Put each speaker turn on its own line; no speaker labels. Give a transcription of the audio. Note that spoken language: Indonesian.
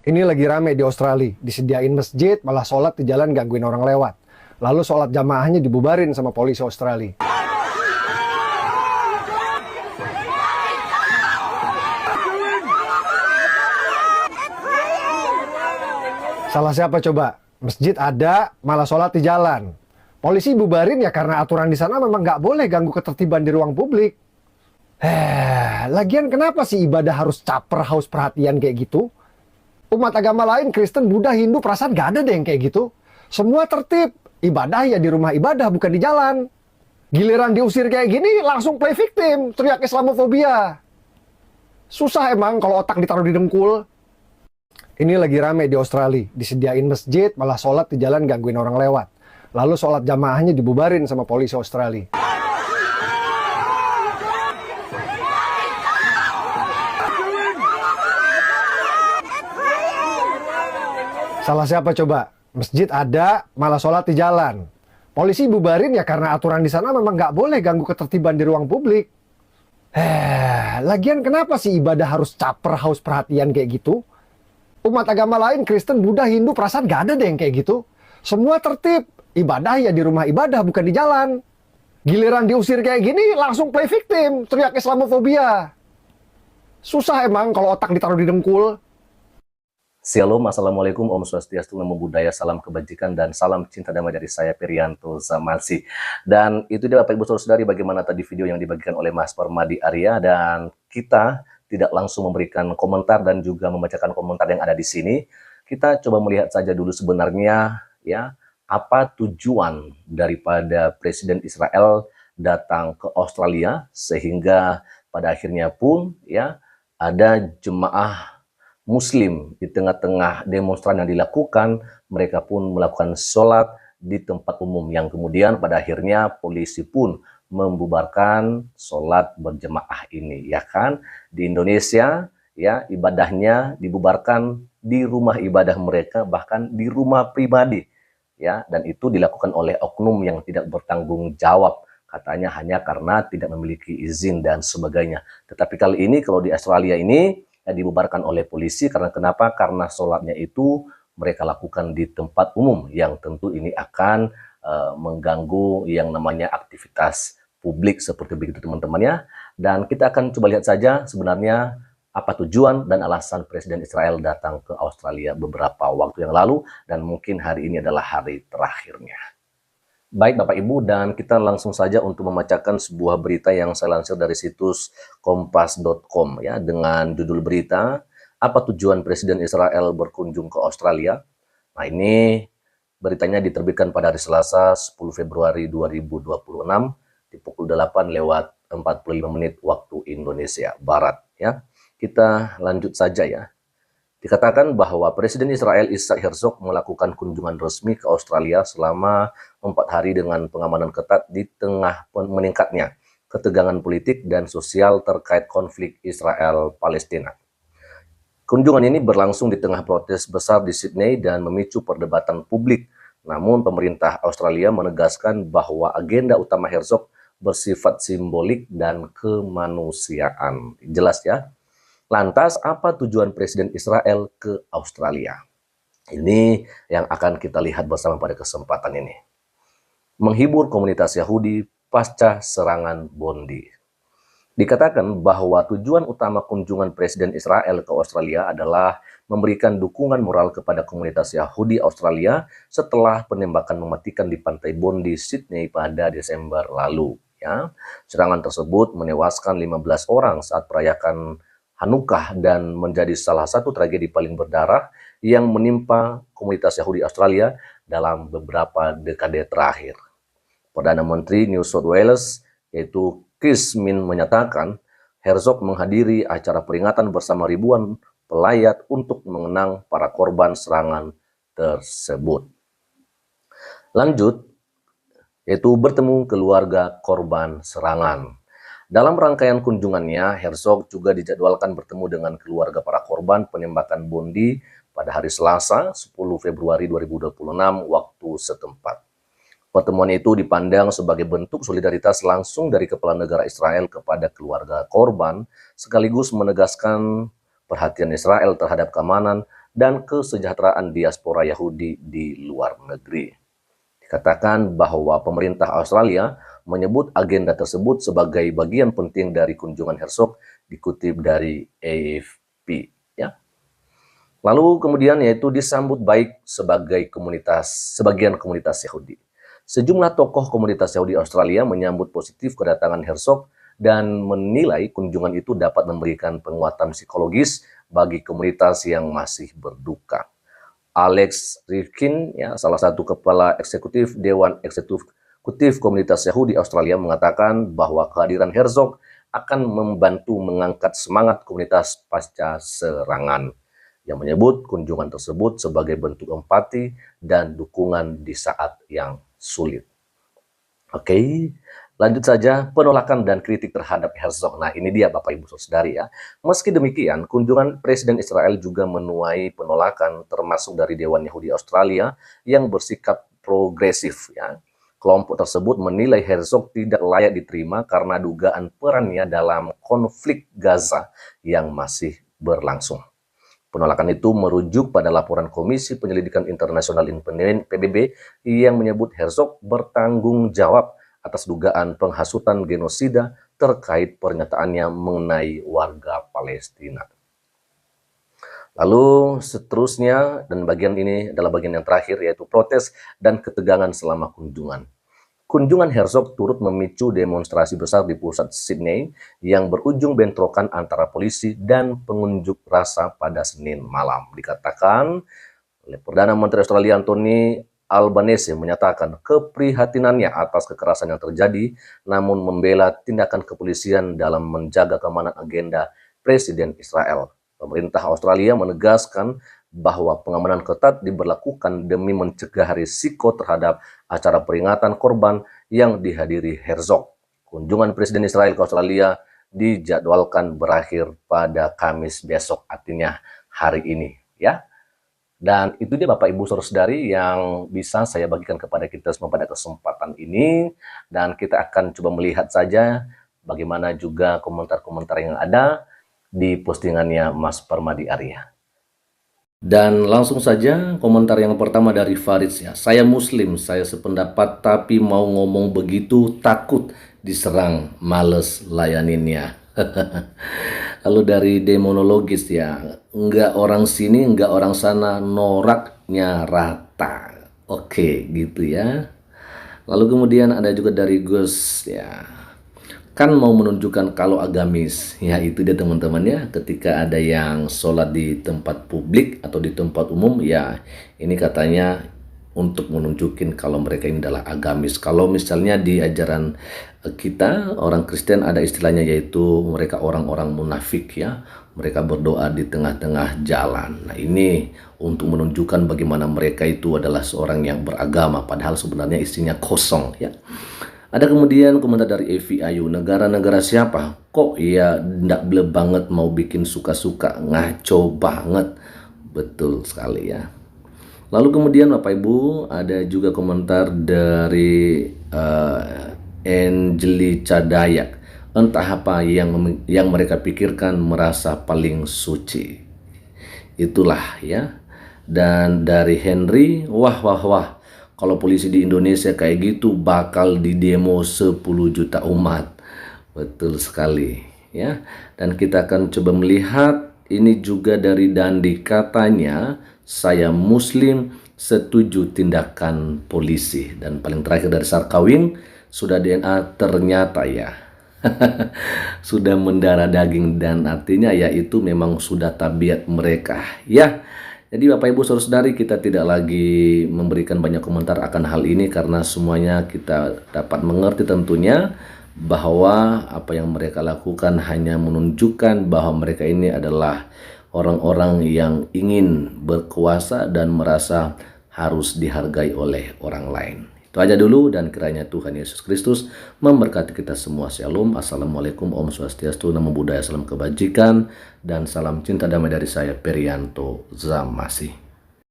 Ini lagi rame di Australia, disediain masjid, malah sholat di jalan gangguin orang lewat. Lalu sholat jamaahnya dibubarin sama polisi Australia. Salah siapa coba? Masjid ada, malah sholat di jalan. Polisi bubarin ya karena aturan di sana memang nggak boleh ganggu ketertiban di ruang publik. Lagian kenapa sih ibadah harus caper haus perhatian kayak gitu? Umat agama lain, Kristen, Buddha, Hindu, perasaan gak ada deh yang kayak gitu. Semua tertib. Ibadah ya di rumah ibadah, bukan di jalan. Giliran diusir kayak gini, langsung play victim. Teriak Islamofobia. Susah emang kalau otak ditaruh di dengkul. Ini lagi rame di Australia. Disediain masjid, malah sholat di jalan gangguin orang lewat. Lalu sholat jamaahnya dibubarin sama polisi Australia. Salah siapa coba? Masjid ada, malah sholat di jalan. Polisi bubarin ya karena aturan di sana memang nggak boleh ganggu ketertiban di ruang publik. Lagian kenapa sih ibadah harus caper haus perhatian kayak gitu? Umat agama lain, Kristen, Buddha, Hindu, perasaan gak ada deh yang kayak gitu. Semua tertib. Ibadah ya di rumah ibadah, bukan di jalan. Giliran diusir kayak gini, langsung play victim. Teriak Islamofobia. Susah emang kalau otak ditaruh di dengkul.
Shalom, Assalamualaikum, Om Swastiastu, Namo Buddhaya, salam kebajikan, dan salam cinta damai dari saya, Perianto Zamansi. Dan itu dia Bapak Ibu Saudari, bagaimana tadi video yang dibagikan oleh Mas Permadi Arya, dan kita tidak langsung memberikan komentar dan juga membacakan komentar yang ada di sini. Kita coba melihat saja dulu sebenarnya ya, apa tujuan daripada Presiden Israel datang ke Australia, sehingga pada akhirnya pun ya ada jemaah Muslim di tengah-tengah demonstran yang dilakukan, mereka pun melakukan sholat di tempat umum yang kemudian pada akhirnya polisi pun membubarkan sholat berjemaah ini, ya kan? Di Indonesia ya ibadahnya dibubarkan di rumah ibadah mereka, bahkan di rumah pribadi, ya, dan itu dilakukan oleh oknum yang tidak bertanggung jawab, katanya hanya karena tidak memiliki izin dan sebagainya. Tetapi kali ini kalau di Australia ini dibubarkan oleh polisi karena kenapa? Karena sholatnya itu mereka lakukan di tempat umum yang tentu ini akan mengganggu yang namanya aktivitas publik seperti begitu teman-teman ya. Dan kita akan coba lihat saja sebenarnya apa tujuan dan alasan Presiden Israel datang ke Australia beberapa waktu yang lalu, dan mungkin hari ini adalah hari terakhirnya. Baik Bapak Ibu, dan kita langsung saja untuk membacakan sebuah berita yang saya lansir dari situs kompas.com ya, dengan judul berita, apa tujuan Presiden Israel berkunjung ke Australia? Nah, ini beritanya diterbitkan pada hari Selasa 10 Februari 2026 di pukul 8:45 waktu Indonesia Barat ya. Kita lanjut saja ya. Dikatakan bahwa Presiden Israel Isaac Herzog melakukan kunjungan resmi ke Australia selama 4 hari dengan pengamanan ketat di tengah meningkatnya ketegangan politik dan sosial terkait konflik Israel-Palestina. Kunjungan ini berlangsung di tengah protes besar di Sydney dan memicu perdebatan publik. Namun pemerintah Australia menegaskan bahwa agenda utama Herzog bersifat simbolik dan kemanusiaan. Jelas ya. Lantas, apa tujuan Presiden Israel ke Australia? Ini yang akan kita lihat bersama pada kesempatan ini. Menghibur komunitas Yahudi pasca serangan Bondi. Dikatakan bahwa tujuan utama kunjungan Presiden Israel ke Australia adalah memberikan dukungan moral kepada komunitas Yahudi Australia setelah penembakan mematikan di pantai Bondi, Sydney pada Desember lalu. Ya. Serangan tersebut menewaskan 15 orang saat perayakan Hanukkah dan menjadi salah satu tragedi paling berdarah yang menimpa komunitas Yahudi Australia dalam beberapa dekade terakhir. Perdana Menteri New South Wales yaitu Chris Min menyatakan Herzog menghadiri acara peringatan bersama ribuan pelayat untuk mengenang para korban serangan tersebut. Lanjut, yaitu bertemu keluarga korban serangan. Dalam rangkaian kunjungannya, Herzog juga dijadwalkan bertemu dengan keluarga para korban penembakan Bondi pada hari Selasa 10 Februari 2026 waktu setempat. Pertemuan itu dipandang sebagai bentuk solidaritas langsung dari kepala negara Israel kepada keluarga korban, sekaligus menegaskan perhatian Israel terhadap keamanan dan kesejahteraan diaspora Yahudi di luar negeri. Dikatakan bahwa pemerintah Australia menyebut agenda tersebut sebagai bagian penting dari kunjungan Herzog, dikutip dari AFP. Ya. Lalu kemudian yaitu disambut baik sebagian komunitas Yahudi. Sejumlah tokoh komunitas Yahudi Australia menyambut positif kedatangan Herzog dan menilai kunjungan itu dapat memberikan penguatan psikologis bagi komunitas yang masih berduka. Alex Rifkin, ya, salah satu kepala eksekutif Dewan Eksekutif Komunitas Yahudi Australia, mengatakan bahwa kehadiran Herzog akan membantu mengangkat semangat komunitas pasca serangan, yang menyebut kunjungan tersebut sebagai bentuk empati dan dukungan di saat yang sulit. Oke, lanjut saja penolakan dan kritik terhadap Herzog. Nah, ini dia Bapak Ibu Saudari ya. Meski demikian, kunjungan Presiden Israel juga menuai penolakan termasuk dari Dewan Yahudi Australia yang bersikap progresif ya. Kelompok tersebut menilai Herzog tidak layak diterima karena dugaan perannya dalam konflik Gaza yang masih berlangsung. Penolakan itu merujuk pada laporan Komisi Penyelidikan Internasional Independen (PBB) yang menyebut Herzog bertanggung jawab atas dugaan penghasutan genosida terkait pernyataannya mengenai warga Palestina. Lalu seterusnya, dan bagian ini adalah bagian yang terakhir, yaitu protes dan ketegangan selama kunjungan. Kunjungan Herzog turut memicu demonstrasi besar di pusat Sydney yang berujung bentrokan antara polisi dan pengunjuk rasa pada Senin malam. Dikatakan oleh Perdana Menteri Australia Anthony Albanese menyatakan keprihatinannya atas kekerasan yang terjadi, namun membela tindakan kepolisian dalam menjaga keamanan agenda Presiden Israel. Pemerintah Australia menegaskan bahwa pengamanan ketat diberlakukan demi mencegah risiko terhadap acara peringatan korban yang dihadiri Herzog. Kunjungan Presiden Israel ke Australia dijadwalkan berakhir pada Kamis besok, artinya hari ini ya. Dan itu dia Bapak Ibu Saudara-saudari yang bisa saya bagikan kepada kita semua pada kesempatan ini, dan kita akan coba melihat saja bagaimana juga komentar-komentar yang ada di postingannya Mas Permadi Arya. Dan langsung saja komentar yang pertama dari Faris ya. Saya Muslim, saya sependapat tapi mau ngomong begitu takut diserang, males layaninnya. Lalu dari demonologis ya, enggak orang sini, enggak orang sana, noraknya rata. Oke, gitu ya. Lalu kemudian ada juga dari Gus ya. Kan mau menunjukkan kalau agamis, ya itu dia teman-teman ya, ketika ada yang sholat di tempat publik atau di tempat umum, ya ini katanya untuk menunjukin kalau mereka ini adalah agamis. Kalau misalnya di ajaran kita, orang Kristen ada istilahnya yaitu mereka orang-orang munafik ya, mereka berdoa di tengah-tengah jalan. Nah ini untuk menunjukkan bagaimana mereka itu adalah seorang yang beragama, padahal sebenarnya isinya kosong ya. Ada kemudian komentar dari Evi Ayu, negara-negara siapa? Kok ya ndak boleh banget mau bikin suka-suka, ngaco banget. Betul sekali ya. Lalu kemudian Bapak Ibu ada juga komentar dari Angeli Cadayak. Entah apa yang mereka pikirkan merasa paling suci. Itulah ya. Dan dari Henry, wah. Kalau polisi di Indonesia kayak gitu bakal didemo 10 juta umat. Betul sekali ya. Dan kita akan coba melihat ini juga dari Dandi, katanya saya Muslim setuju tindakan polisi. Dan paling terakhir dari Sarkawin, sudah DNA ternyata ya. Sudah mendarah daging, dan artinya ya itu memang sudah tabiat mereka ya. Jadi Bapak Ibu Saudara-saudari, kita tidak lagi memberikan banyak komentar akan hal ini karena semuanya kita dapat mengerti tentunya bahwa apa yang mereka lakukan hanya menunjukkan bahwa mereka ini adalah orang-orang yang ingin berkuasa dan merasa harus dihargai oleh orang lain. Itu aja dulu, dan kiranya Tuhan Yesus Kristus memberkati kita semua. Shalom, Assalamualaikum, Om Swastiastu, Namo Buddhaya, salam kebajikan, dan salam cinta damai dari saya Perianto Zamasi.